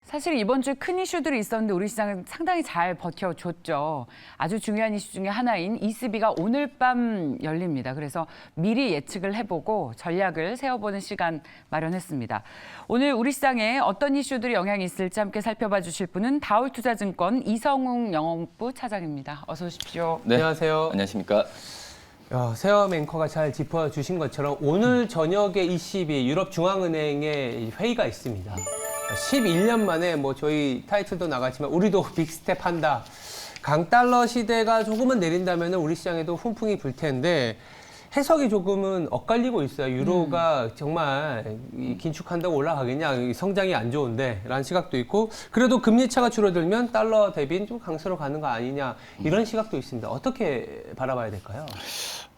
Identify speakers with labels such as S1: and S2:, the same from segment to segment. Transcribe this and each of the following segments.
S1: 사실 이번 주에 큰 이슈들이 있었는데 우리 시장은 상당히 잘 버텨줬죠. 아주 중요한 이슈 중에 하나인 ECB가 오늘 밤 열립니다. 그래서 미리 예측을 해보고 전략을 세워보는 시간 마련했습니다. 오늘 우리 시장에 어떤 이슈들이 영향이 있을지 함께 살펴봐 주실 분은 다올투자증권 이성웅 영업부 차장입니다. 어서 오십시오.
S2: 네.
S3: 안녕하세요.
S2: 안녕하십니까.
S3: 세엄 앵커가 잘 짚어주신 것처럼 오늘 저녁에 ECB 유럽중앙은행의 회의가 있습니다. 11년 만에 뭐 저희 타이틀도 나갔지만 우리도 빅스텝 한다. 강달러 시대가 조금은 내린다면 우리 시장에도 훈풍이 불 텐데 해석이 조금은 엇갈리고 있어요. 유로가 정말 긴축한다고 올라가겠냐, 성장이 안 좋은데 라는 시각도 있고, 그래도 금리 차가 줄어들면 달러 대비는 좀 강세로 가는 거 아니냐, 이런 시각도 있습니다. 어떻게 바라봐야 될까요?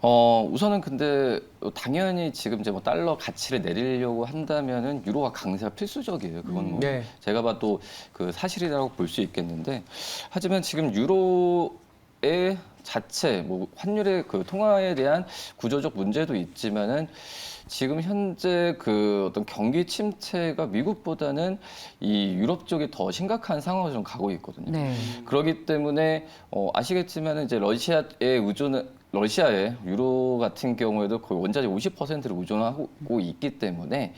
S2: 우선은 근데 당연히 지금 이제 뭐 달러 가치를 내리려고 한다면은 유로가 강세가 필수적이에요. 그건 뭐
S3: 네.
S2: 제가 봐도 그 사실이라고 볼 수 있겠는데, 하지만 지금 유로의 자체 뭐 환율의 그 통화에 대한 구조적 문제도 있지만은 지금 현재 그 어떤 경기 침체가 미국보다는 이 유럽 쪽이 더 심각한 상황으로 좀 가고 있거든요.
S1: 네.
S2: 그렇기 때문에 아시겠지만은 이제 러시아의 유로 같은 경우에도 거의 원자재 50%를 의존하고 있기 때문에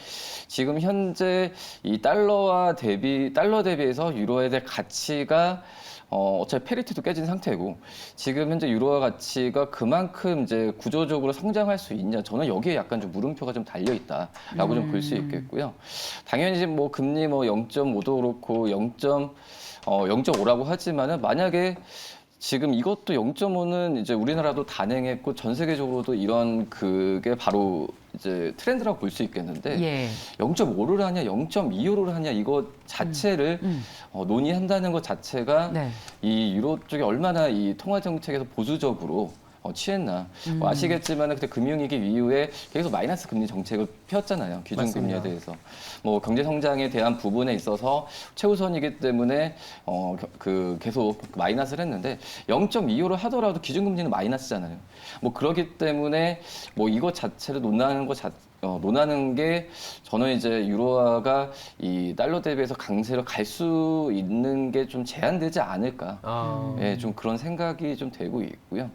S2: 지금 현재 이 달러 대비해서 유로에 대한 가치가 어차피 페리티도 깨진 상태고 지금 현재 유로화 가치가 그만큼 이제 구조적으로 성장할 수 있냐, 저는 여기에 약간 좀 물음표가 좀 달려 있다라고 좀 볼 수 있겠고요. 당연히 뭐 금리 뭐 0.5도 그렇고 0.5라고 하지만은 만약에 지금 이것도 0.5는 이제 우리나라도 단행했고 전 세계적으로도 이런 그게 바로 이제 트렌드라고 볼 수 있겠는데,
S1: 예.
S2: 0.5를 하냐 0.25를 하냐 이거 자체를 논의한다는 것 자체가
S1: 네.
S2: 이 유로 쪽이 얼마나 이 통화 정책에서 보수적으로 취했나. 아시겠지만 그때 금융위기 이후에 계속 마이너스 금리 정책을 펴왔잖아요. 기준금리에 대해서. 뭐 경제 성장에 대한 부분에 있어서 최우선이기 때문에 계속 마이너스를 했는데 0.25를 하더라도 기준금리는 마이너스잖아요. 뭐 그렇기 때문에 뭐 이것 자체를 논하는 게 저는 이제 유로화가 이 달러 대비해서 강세로 갈 수 있는 게 좀 제한되지 않을까. 예, 좀 그런 생각이 좀 되고 있고요.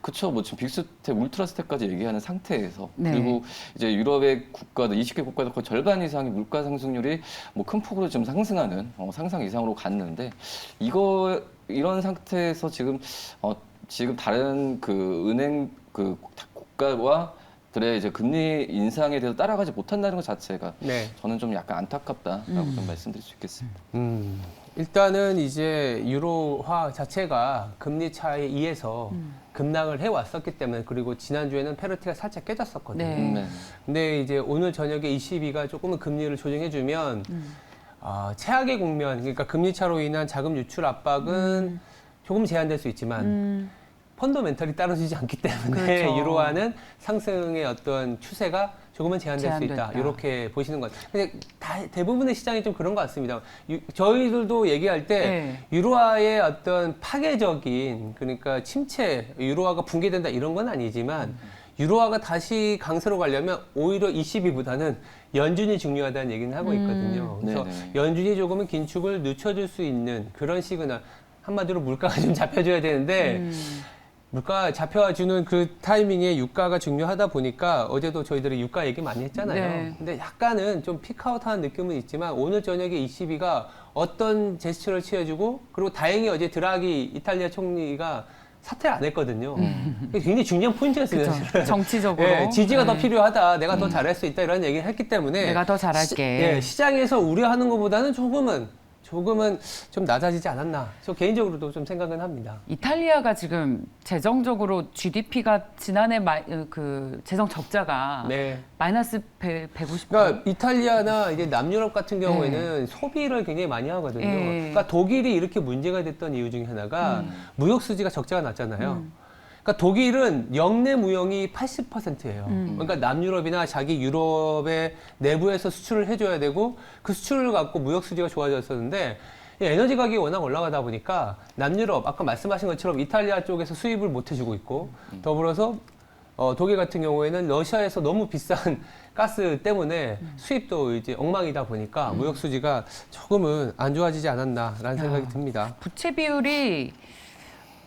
S2: 그쵸. 뭐 지금 빅스텝, 울트라스텝까지 얘기하는 상태에서.
S1: 네.
S2: 그리고 이제 유럽의 국가들, 20개 국가들 거의 절반 이상의 물가 상승률이 뭐 큰 폭으로 좀 상승하는, 상상 이상으로 갔는데, 이런 상태에서 지금 다른 그 은행 그 국가와 들의 이제 금리 인상에 대해서 따라가지 못한다는 것 자체가
S3: 네.
S2: 저는 좀 약간 안타깝다라고 좀 말씀드릴 수 있겠습니다.
S3: 일단은 이제 유로화 자체가 금리 차에 의해서 급락을 해왔었기 때문에, 그리고 지난주에는 페르티가 살짝 깨졌었거든요.
S1: 네.
S3: 근데 이제 오늘 저녁에 ECB가 조금은 금리를 조정해주면 최악의 국면, 그러니까 금리 차로 인한 자금 유출 압박은 조금 제한될 수 있지만 펀더멘털이 떨어지지 않기 때문에
S1: 그렇죠.
S3: 유로화는 상승의 어떤 추세가 조금은 제한될 수 있다.
S1: 제한됐다.
S3: 이렇게 보시는 것 같아요. 근데 대부분의 시장이 좀 그런 것 같습니다. 저희들도 얘기할 때
S1: 네.
S3: 유로화의 어떤 파괴적인, 그러니까 침체, 유로화가 붕괴된다 이런 건 아니지만 유로화가 다시 강세로 가려면 오히려 ECB보다는 연준이 중요하다는 얘기는 하고 있거든요. 그래서
S2: 네네.
S3: 연준이 조금은 긴축을 늦춰줄 수 있는 그런 시그널, 한마디로 물가가 좀 잡혀줘야 되는데 물가 잡혀주는 그 타이밍에 유가가 중요하다 보니까 어제도 저희들이 유가 얘기 많이 했잖아요.
S1: 네.
S3: 근데 약간은 좀 피크아웃하는 느낌은 있지만 오늘 저녁에 ECB가 어떤 제스처를 취해주고, 그리고 다행히 어제 드라기 이탈리아 총리가 사퇴를 안 했거든요. 굉장히 중요한 포인트였어요.
S1: 그렇죠.
S3: 사실은.
S1: 정치적으로.
S3: 예, 지지가 더
S1: 네.
S3: 필요하다. 내가 더 잘할 수 있다. 이런 얘기를 했기 때문에
S1: 내가 더 잘할게.
S3: 시장에서 우려하는 것보다는 조금은 좀 낮아지지 않았나. 저 개인적으로도 좀 생각은 합니다.
S1: 이탈리아가 지금 재정적으로 GDP가 지난해 재정 적자가
S3: 네.
S1: 마이너스 150.
S3: 그러니까 이탈리아나 이제 남유럽 같은 경우에는 소비를 굉장히 많이 하거든요.
S1: 네.
S3: 그러니까 독일이 이렇게 문제가 됐던 이유 중에 하나가 무역 수지가 적자가 났잖아요. 그러니까 독일은 역내 무역이 80%예요. 그러니까 남유럽이나 자기 유럽의 내부에서 수출을 해줘야 되고, 그 수출을 갖고 무역 수지가 좋아졌었는데 에너지 가격이 워낙 올라가다 보니까 남유럽, 아까 말씀하신 것처럼 이탈리아 쪽에서 수입을 못 해주고 있고, 더불어서 독일 같은 경우에는 러시아에서 너무 비싼 가스 때문에 수입도 이제 엉망이다 보니까 무역 수지가 조금은 안 좋아지지 않았나라는 생각이 듭니다.
S1: 부채 비율이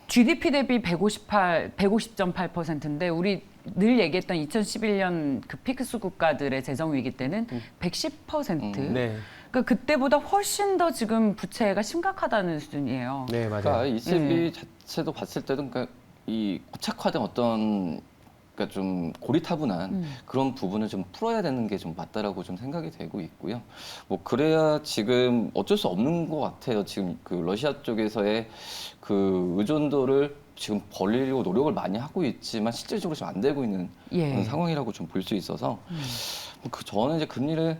S1: GDP 대비 150.8%인데 우리 늘 얘기했던 2011년 그 피크스 국가들의 재정 위기 때는 110%.
S3: 네,
S1: 그러니까 그때보다 훨씬 더 지금 부채가 심각하다는 수준이에요.
S3: 네
S2: 그러니까
S3: 맞아요.
S2: ECB 자체도 봤을 때도 그러니까 이 고착화된 어떤 그러니까 좀 고리타분한 그런 부분을 좀 풀어야 되는 게 좀 맞다라고 좀 생각이 되고 있고요. 뭐 그래야 지금 어쩔 수 없는 것 같아요. 지금 그 러시아 쪽에서의 그 의존도를 지금 벌리려고 노력을 많이 하고 있지만 실질적으로 지금 안 되고 있는
S1: 예.
S2: 그런 상황이라고 좀 볼 수 있어서 그 저는 이제 금리를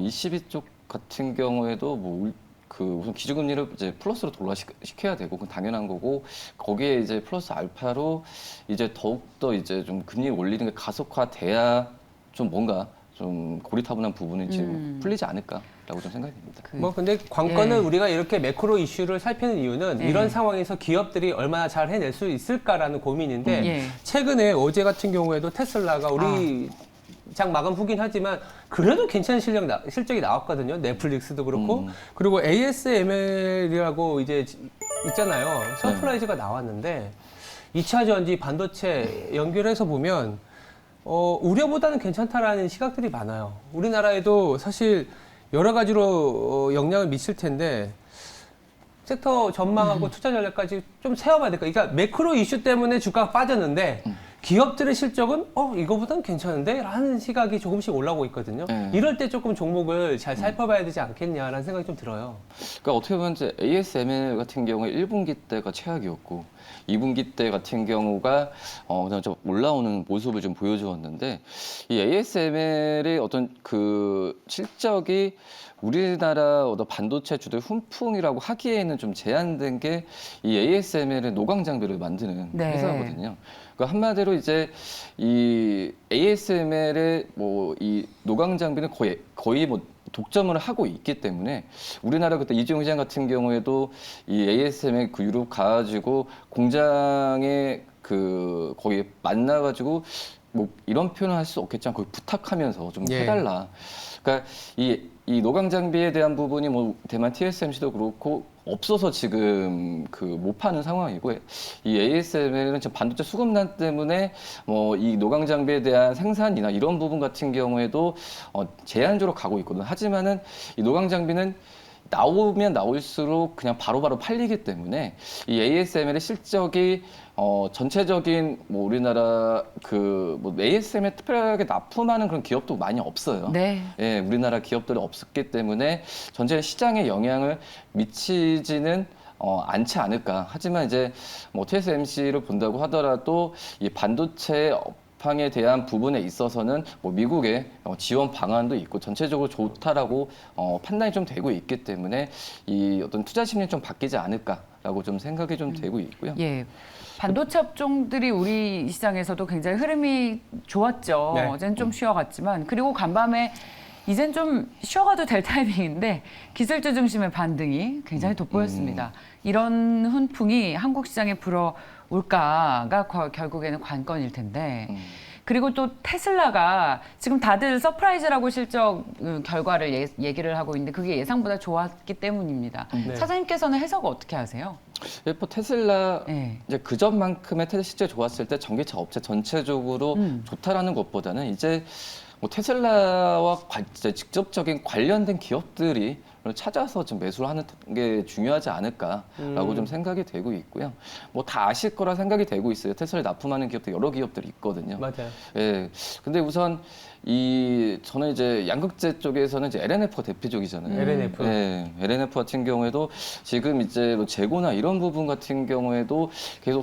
S2: ECB 쪽 같은 경우에도 그 우선 기준금리를 이제 플러스로 돌아시켜야 되고 그건 당연한 거고 거기에 이제 플러스 알파로 이제 더욱더 이제 좀 금리 올리는 게 가속화돼야 좀 뭔가 좀 고리타분한 부분이 지금 풀리지 않을까라고 좀 생각이 듭니다.
S1: 그
S3: 근데 관건은
S1: 예.
S3: 우리가 이렇게 매크로 이슈를 살피는 이유는
S1: 예.
S3: 이런 상황에서 기업들이 얼마나 잘 해낼 수 있을까라는 고민인데
S1: 예.
S3: 최근에 어제 같은 경우에도 테슬라가 우리 장 마감 후긴 하지만 그래도 괜찮은 실적이 나왔거든요. 넷플릭스도 그렇고 그리고 ASML이라고 이제 있잖아요. 서프라이즈가 나왔는데 2차 전지 반도체 연결해서 보면 우려보다는 괜찮다라는 시각들이 많아요. 우리나라에도 사실 여러 가지로 영향을 미칠 텐데 섹터 전망하고 투자 전략까지 좀 세워봐야 될까. 그러니까 매크로 이슈 때문에 주가가 빠졌는데 기업들의 실적은 이거보다는 괜찮은데? 라는 시각이 조금씩 올라오고 있거든요. 이럴 때 조금 종목을 잘 살펴봐야 되지 않겠냐라는 생각이 좀 들어요.
S2: 그러니까 어떻게 보면 이제 ASML 같은 경우에 1분기 때가 최악이었고 2분기 때 같은 경우가 그냥 좀 올라오는 모습을 좀 보여주었는데 이 ASML의 어떤 그 실적이 우리나라 어떤 반도체주들 훈풍이라고 하기에는 좀 제한된 게 이 ASML의 노광 장비를 만드는
S1: 네.
S2: 회사거든요. 그러니까 한마디로 이제 이 ASML의 뭐 이 노광 장비는 거의 뭐 독점을 하고 있기 때문에 우리나라 그때 이재용 시장 같은 경우에도 이 ASML 그 유럽 가가지고 공장에 그 거기 만나가지고 뭐 이런 표현을 할 수 없겠지만 거기 부탁하면서 좀
S3: 예.
S2: 해달라. 그러니까 이 노광 장비에 대한 부분이 뭐 대만 TSMC도 그렇고 없어서 지금 그 못 파는 상황이고 이 ASML은 지금 반도체 수급난 때문에 뭐 이 노광 장비에 대한 생산이나 이런 부분 같은 경우에도 제한적으로 가고 있거든. 하지만은 이 노광 장비는 나오면 나올수록 그냥 바로바로 팔리기 때문에 이 ASML의 실적이 전체적인 뭐 우리나라 그 뭐 ASML에 특별하게 납품하는 그런 기업도 많이 없어요.
S1: 네.
S2: 예, 우리나라 기업들이 없었기 때문에 전체 시장에 영향을 미치지는 않지 않을까. 하지만 이제 뭐 TSMC를 본다고 하더라도 이 반도체 업황에 대한 부분에 있어서는 뭐 미국의 지원 방안도 있고 전체적으로 좋다라고 판단이 좀 되고 있기 때문에 이 어떤 투자 심리는 좀 바뀌지 않을까라고 좀 생각이 좀 되고 있고요.
S1: 예. 반도체 업종들이 우리 시장에서도 굉장히 흐름이 좋았죠.
S3: 네.
S1: 어제는 좀 쉬어갔지만 그리고 간밤에 이젠 좀 쉬어가도 될 타이밍인데 기술주 중심의 반등이 굉장히 돋보였습니다. 이런 훈풍이 한국 시장에 불어올까가 결국에는 관건일 텐데 그리고 또 테슬라가 지금 다들 서프라이즈라고 실적 결과를 얘기를 하고 있는데 그게 예상보다 좋았기 때문입니다.
S3: 네.
S1: 사장님께서는 해석을 어떻게 하세요?
S2: 뭐 테슬라
S1: 네.
S2: 이제 그전만큼의 테슬라 실제 좋았을 때 전기차 업체 전체적으로 좋다라는 것보다는 이제 뭐 테슬라와 이제 직접적인 관련된 기업들이 찾아서 좀 매수를 하는 게 중요하지 않을까라고 좀 생각이 되고 있고요. 뭐 다 아실 거라 생각이 되고 있어요. 테슬라에 납품하는 기업들 여러 기업들이 있거든요.
S3: 맞아요.
S2: 예. 근데 우선 저는 이제 양극재 쪽에서는 이제 LNF가 대표적이잖아요.
S3: LNF.
S2: 예. LNF 같은 경우에도 지금 이제 뭐 재고나 이런 부분 같은 경우에도 계속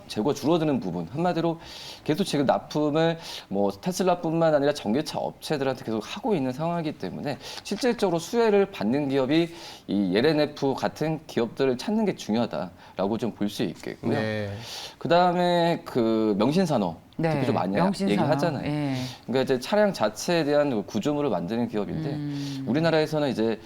S2: 재고가 줄어드는 부분. 한마디로 계속 지금 납품을 뭐 테슬라뿐만 아니라 전기차 업체들한테 계속 하고 있는 상황이기 때문에 실질적으로 수혜를 받는 기업이 이 LNF 같은 기업들을 찾는 게 중요하다라고 좀 볼 수 있겠고요.
S3: 네.
S2: 그 다음에 그 명신산업.
S1: 네,
S2: 특히 좀 많이
S1: 명신산업.
S2: 얘기하잖아요.
S1: 예.
S2: 그러니까 이제 차량 자체에 대한 구조물을 만드는 기업인데 우리나라에서는 이제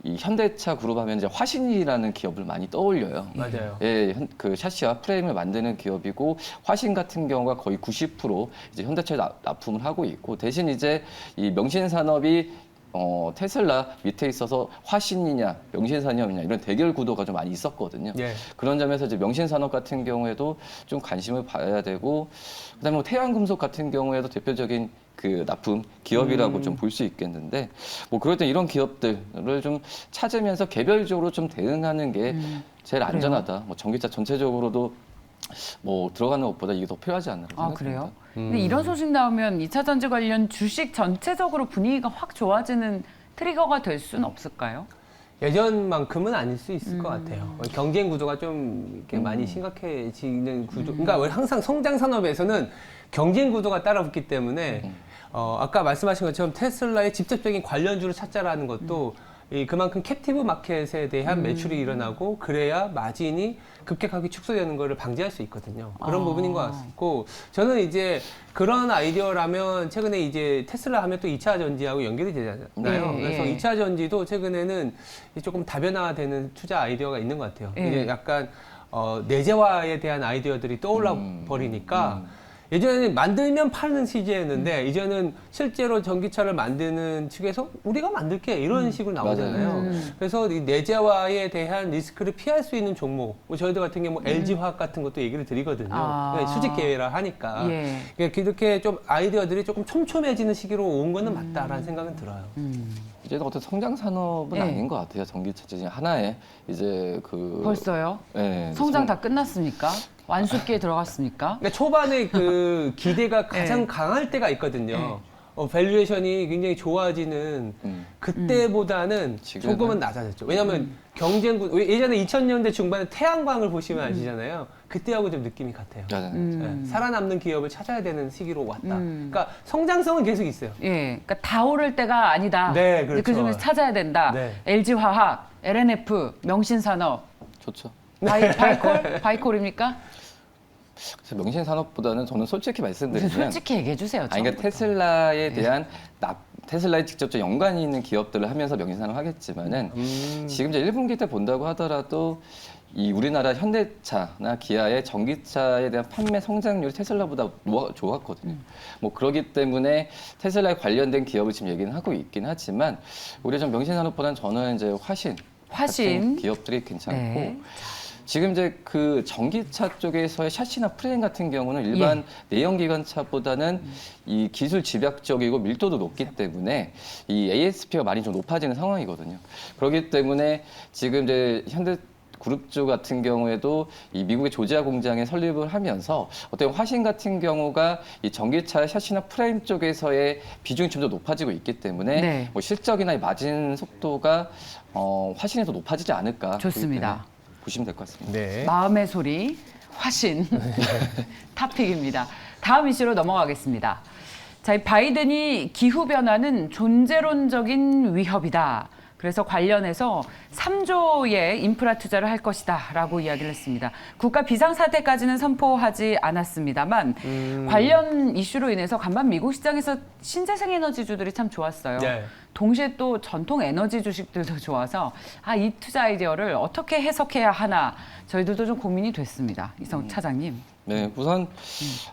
S2: 이 현대차 그룹 하면 이제 화신이라는 기업을 많이 떠올려요.
S3: 맞아요.
S2: 예, 그 샤시와 프레임을 만드는 기업이고 화신 같은 경우가 거의 90% 이제 현대차에 납품을 하고 있고 대신 이제 이 명신산업이 테슬라 밑에 있어서 화신이냐 명신산업이냐 이런 대결 구도가 좀 많이 있었거든요.
S3: 예.
S2: 그런 점에서 이제 명신산업 같은 경우에도 좀 관심을 봐야 되고 그다음에 뭐 태양금속 같은 경우에도 대표적인 그 납품 기업이라고 좀 볼 수 있겠는데 뭐 그럴 때 이런 기업들을 좀 찾으면서 개별적으로 좀 대응하는 게 제일 안전하다. 뭐 전기차 전체적으로도 뭐 들어가는 것보다 이게 더 필요하지 않나
S1: 아,
S2: 생각합니다.
S1: 그래요? 근데 이런 소식 나오면 2차 전지 관련 주식 전체적으로 분위기가 확 좋아지는 트리거가 될 수는 없을까요?
S3: 예전만큼은 아닐 수 있을 것 같아요. 경쟁 구도가 좀 이렇게 많이 심각해지는 구도. 그러니까 원래 항상 성장 산업에서는 경쟁 구도가 따라붙기 때문에 아까 말씀하신 것처럼 테슬라의 직접적인 관련주를 찾자라는 것도 그만큼 캡티브 마켓에 대한 매출이 일어나고 그래야 마진이 급격하게 축소되는 것을 방지할 수 있거든요. 그런 부분인 것 같고 저는 이제 그런 아이디어라면 최근에 이제 테슬라 하면 또 2차 전지하고 연결이 되잖아요.
S1: 네,
S3: 그래서
S1: 예.
S3: 2차 전지도 최근에는 조금 다변화되는 투자 아이디어가 있는 것 같아요.
S1: 예.
S3: 이제 약간 내재화에 대한 아이디어들이 떠올라 버리니까 예전에는 만들면 파는 시기였는데 이제는 실제로 전기차를 만드는 측에서 우리가 만들게 이런 식으로 나오잖아요. 그래서 이 내재화에 대한 리스크를 피할 수 있는 종목, 뭐 저희들 같은 경우 뭐 LG화학 같은 것도 얘기를 드리거든요.
S1: 아.
S3: 그러니까 수직 계획이라 하니까
S1: 예.
S3: 그러니까 이렇게 좀 아이디어들이 조금 촘촘해지는 시기로 온 거는 맞다라는 생각은 들어요.
S2: 이제는 어떤 성장 산업은
S1: 네.
S2: 아닌 것 같아요. 전기차 중에 하나의 이제 그
S1: 벌써요?
S2: 네,
S1: 성장 다 끝났습니까? 완숙기에 들어갔습니까?
S3: 그러니까 초반에 그 기대가 가장
S1: 네.
S3: 강할 때가 있거든요. 밸류에이션이 굉장히 좋아지는 그때보다는
S2: 지금은?
S3: 조금은 낮아졌죠. 왜냐하면 경쟁 예전에 2000년대 중반에 태양광을 보시면 아시잖아요. 그때하고 좀 느낌이 같아요.
S2: 맞아요.
S3: 네, 살아남는 기업을 찾아야 되는 시기로 왔다. 그러니까 성장성은 계속 있어요.
S1: 예, 그러니까 다 오를 때가 아니다.
S3: 네,
S1: 이제
S3: 그렇죠.
S1: 그 중에서 찾아야 된다.
S3: 네.
S1: LG화학, LNF, 명신산업,
S2: 좋죠.
S1: 바이콜입니까?
S2: 그래서 명신산업보다는 저는 솔직히 말씀드리면
S1: 솔직히 얘기해 주세요.
S2: 아니, 그러니까 테슬라에 대한 테슬라에 직접적 연관이 있는 기업들을 하면서 명신산업 하겠지만은 지금 이제 1분기 때 본다고 하더라도 이 우리나라 현대차나 기아의 전기차에 대한 판매 성장률이 테슬라보다 좋았거든요. 뭐 그렇기 때문에 테슬라에 관련된 기업을 지금 얘기는 하고 있긴 하지만 우리 좀 명신산업보다는 저는 이제 화신 같은 기업들이 괜찮고
S1: 네.
S2: 지금 이제 그 전기차 쪽에서의 샤시나 프레임 같은 경우는 일반 내연기관차보다는 이 기술 집약적이고 밀도도 높기 때문에 이 ASP가 많이 좀 높아지는 상황이거든요. 그렇기 때문에 지금 이제 현대 그룹주 같은 경우에도 이 미국의 조지아 공장에 설립을 하면서 어떤 화신 같은 경우가 이 전기차 샤시나 프레임 쪽에서의 비중이 좀 더 높아지고 있기 때문에
S1: 네.
S2: 뭐 실적이나 이 마진 속도가 화신이 더 높아지지 않을까.
S1: 좋습니다.
S2: 보시면 될 것 같습니다.
S3: 네.
S1: 마음의 소리, 화신 탑픽입니다. 다음 이슈로 넘어가겠습니다. 자, 이 바이든이 기후변화는 존재론적인 위협이다. 그래서 관련해서 3조의 인프라 투자를 할 것이다 라고 이야기를 했습니다. 국가 비상사태까지는 선포하지 않았습니다만 관련 이슈로 인해서 간밤 미국 시장에서 신재생 에너지주들이 참 좋았어요.
S3: 네.
S1: 동시에 또 전통 에너지 주식들도 좋아서 이 투자 아이디어를 어떻게 해석해야 하나 저희들도 좀 고민이 됐습니다. 이성 차장님.
S2: 네, 우선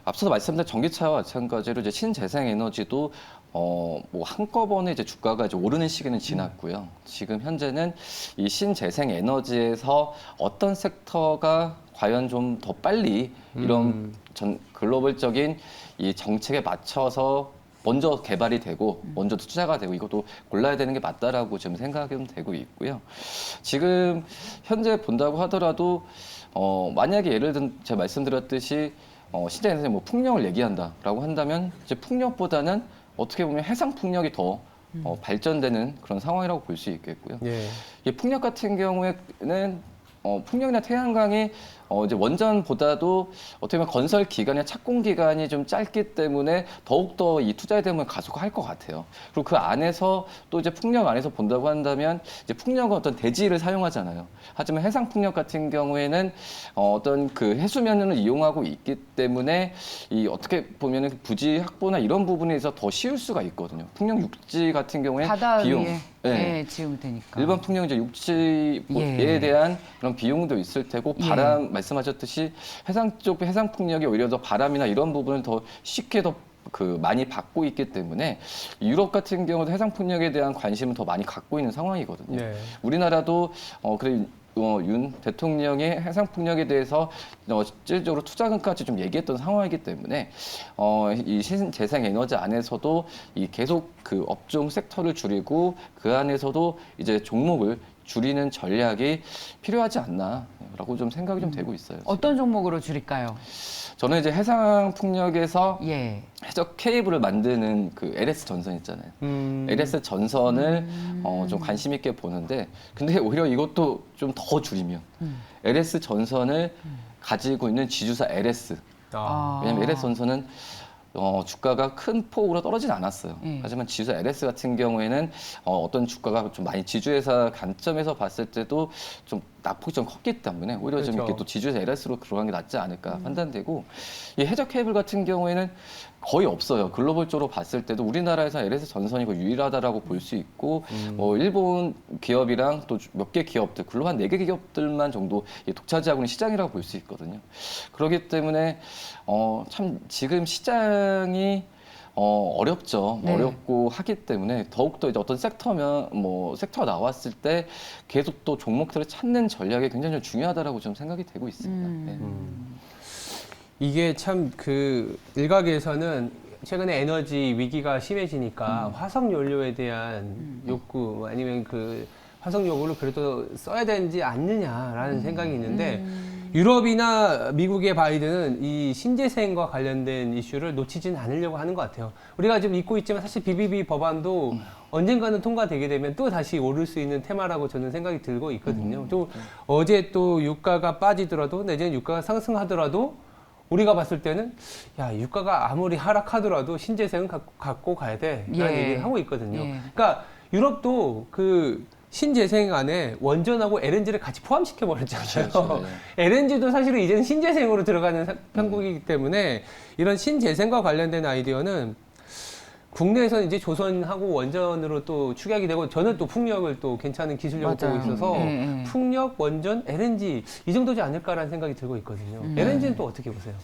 S2: 앞서서 말씀드린 전기차와 마찬가지로 이제 신재생 에너지도 뭐 한꺼번에 이제 주가가 이제 오르는 시기는 지났고요. 지금 현재는 이 신재생 에너지에서 어떤 섹터가 과연 좀 더 빨리 이런 글로벌적인 이 정책에 맞춰서 먼저 개발이 되고 먼저 투자가 되고 이것도 골라야 되는 게 맞다라고 지금 생각은 되고 있고요. 지금 현재 본다고 하더라도 만약에 예를 든 제가 말씀드렸듯이 신재생 에너지 뭐 풍력을 얘기한다라고 한다면 이제 풍력보다는 어떻게 보면 해상 풍력이 더 발전되는 그런 상황이라고 볼 수 있겠고요.
S3: 예.
S2: 이 풍력 같은 경우에는 풍력이나 태양광이 이제 원전보다도 어떻게 보면 건설 기간이나 착공 기간이 좀 짧기 때문에 더욱더 이 투자에 대한 가속화할 것 같아요. 그리고 그 안에서 또 이제 풍력 안에서 본다고 한다면 이제 풍력은 어떤 대지를 사용하잖아요. 하지만 해상 풍력 같은 경우에는 어떤 그 해수면을 이용하고 있기 때문에 이 어떻게 보면은 부지 확보나 이런 부분에서 더 쉬울 수가 있거든요. 풍력 육지 같은 경우에
S1: 바다
S2: 비용,
S1: 위에
S2: 네.
S1: 지으면 되니까.
S2: 일반 풍력 이제 육지에
S1: 예.
S2: 대한 그런 비용도 있을 테고 바람 말씀하셨듯이 해상 쪽 해상 풍력이 오히려 더 바람이나 이런 부분을 더 쉽게 더 그 많이 받고 있기 때문에 유럽 같은 경우도 해상 풍력에 대한 관심을 더 많이 갖고 있는 상황이거든요.
S3: 네.
S2: 우리나라도 그래 윤 대통령이 해상 풍력에 대해서 실질적으로 투자금까지 좀 얘기했던 상황이기 때문에 이 신재생 에너지 안에서도 이 계속 그 업종 섹터를 줄이고 그 안에서도 이제 종목을 줄이는 전략이 필요하지 않나라고 좀 생각이 좀 되고 있어요. 지금.
S1: 어떤 종목으로 줄일까요?
S2: 저는 이제 해상 풍력에서
S1: 예.
S2: 해적 케이블을 만드는 그 LS 전선 있잖아요. LS 전선을 좀 관심 있게 보는데, 근데 오히려 이것도 좀 더 줄이면 LS 전선을 가지고 있는 지주사 LS. 왜냐면 LS 전선은 주가가 큰 폭으로 떨어지진 않았어요.
S1: 예.
S2: 하지만 지주사 LS 같은 경우에는 어떤 주가가 좀 많이 지주회사 관점에서 봤을 때도 좀 낙폭이 좀 컸기 때문에 오히려 좀
S3: 그렇죠.
S2: 이렇게 또 지주회사 LS로 들어간 게 낫지 않을까 판단되고, 이 해적 케이블 같은 경우에는 거의 없어요. 글로벌적으로 봤을 때도 우리나라에서 LS 전선이 거의 유일하다라고 볼 수 있고, 일본 기업이랑 또 몇 개 기업들, 글로벌 한 4개 기업들만 정도 독차지하고 있는 시장이라고 볼 수 있거든요. 그렇기 때문에 참 지금 시장이 어렵죠.
S1: 네.
S2: 어렵고 하기 때문에 더욱더 이제 어떤 섹터면 섹터가 나왔을 때 계속 또 종목들을 찾는 전략이 굉장히 좀 중요하다라고 좀 생각이 되고 있습니다. 네.
S3: 이게 참 그 일각에서는 최근에 에너지 위기가 심해지니까 화석 연료에 대한 욕구 아니면 그 화석 연료를 그래도 써야 되지 않느냐라는 생각이 있는데 유럽이나 미국의 바이든은 이 신재생과 관련된 이슈를 놓치진 않으려고 하는 것 같아요. 우리가 지금 잊고 있지만 사실 BBB 법안도 언젠가는 통과되게 되면 또 다시 오를 수 있는 테마라고 저는 생각이 들고 있거든요. 또 어제 또 유가가 빠지더라도 내지는 유가가 상승하더라도 우리가 봤을 때는 야 유가가 아무리 하락하더라도 신재생은 갖고 가야 돼라는
S1: 예.
S3: 얘기를 하고 있거든요.
S1: 예.
S3: 그러니까 유럽도 그 신재생 안에 원전하고 LNG를 같이 포함시켜 버렸잖아요.
S2: 그렇죠.
S3: LNG도 사실은 이제는 신재생으로 들어가는 편국이기 때문에 이런 신재생과 관련된 아이디어는 국내에서는 이제 조선하고 원전으로 또 축약이 되고 저는 또 풍력을 또 괜찮은 기술력을
S1: 맞아요.
S3: 보고 있어서 풍력, 원전, LNG 이 정도지 않을까라는 생각이 들고 있거든요. LNG는 또 어떻게 보세요?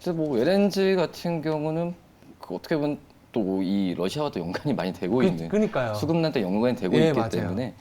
S2: 그래서 LNG 같은 경우는 그 어떻게 보면 또 이 러시아와도 연관이 많이 되고 있는
S3: 그러니까요.
S2: 수급난도 연관이 되고
S3: 예,
S2: 있기
S3: 맞아요.
S2: 때문에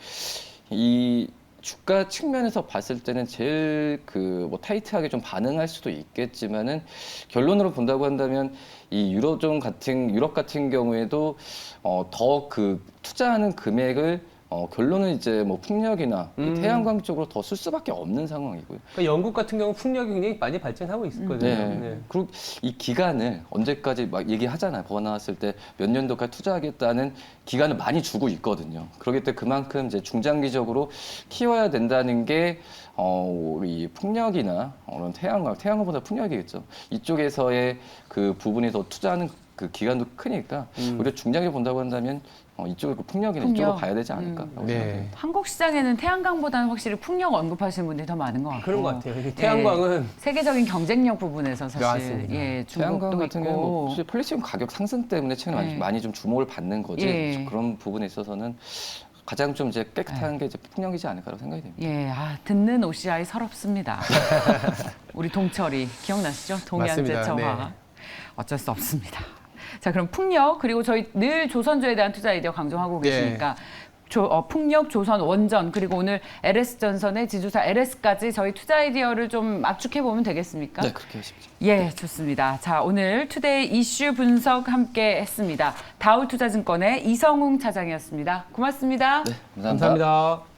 S2: 이 주가 측면에서 봤을 때는 제일 그 타이트하게 좀 반응할 수도 있겠지만은 결론으로 본다고 한다면 이 유럽 같은 경우에도 더 그 투자하는 금액을 결론은 이제 풍력이나 이 태양광 쪽으로 더 쓸 수밖에 없는 상황이고요.
S3: 그러니까 영국 같은 경우 풍력이 굉장히 많이 발전하고 있거든요.
S2: 네.
S3: 네.
S2: 그리고 이 기간을 언제까지 막 얘기하잖아요. 법 나왔을 때 몇 년도까지 투자하겠다는 기간을 많이 주고 있거든요. 그렇기 때문에 그만큼 이제 중장기적으로 키워야 된다는 게 우리 풍력이나 태양광보다 풍력이겠죠. 이쪽에서의 그 부분이 더 투자하는 그 기간도 크니까 우리가 중장기를 본다고 한다면 이쪽을 풍력이나 이쪽으로 가야 되지 않을까.
S3: 네.
S1: 한국 시장에는 태양광보다는 확실히 풍력 언급하시는 분들이 더 많은 것 같고.
S3: 그런 것 같아요. 이게 태양광은
S1: 세계적인 경쟁력 부분에서 사실
S3: 맞습니다.
S1: 중국도
S2: 태양광 같은 경우는
S1: 있고.
S2: 사실 폴리시움 가격 상승 때문에 최근에 많이 좀 주목을 받는 거지.
S1: 예.
S2: 그런 부분에 있어서는 가장 좀 이제 깨끗한 게 이제 풍력이지 않을까라고 생각이 됩니다.
S1: 예, 듣는 OCI 서럽습니다. 우리 동철이 기억나시죠? 동양제철화.
S3: 맞습니다.
S1: 어쩔 수 없습니다. 자, 그럼 풍력 그리고 저희 늘 조선주에 대한 투자 아이디어 강조하고 계시니까 풍력, 조선, 원전 그리고 오늘 LS전선의 지주사 LS까지 저희 투자 아이디어를 좀 압축해 보면 되겠습니까?
S2: 네, 그렇게 하십시오.
S1: 예, 좋습니다. 자, 오늘 투데이 이슈 분석 함께 했습니다. 다울투자증권의 이성웅 차장이었습니다. 고맙습니다.
S2: 네,
S3: 감사합니다.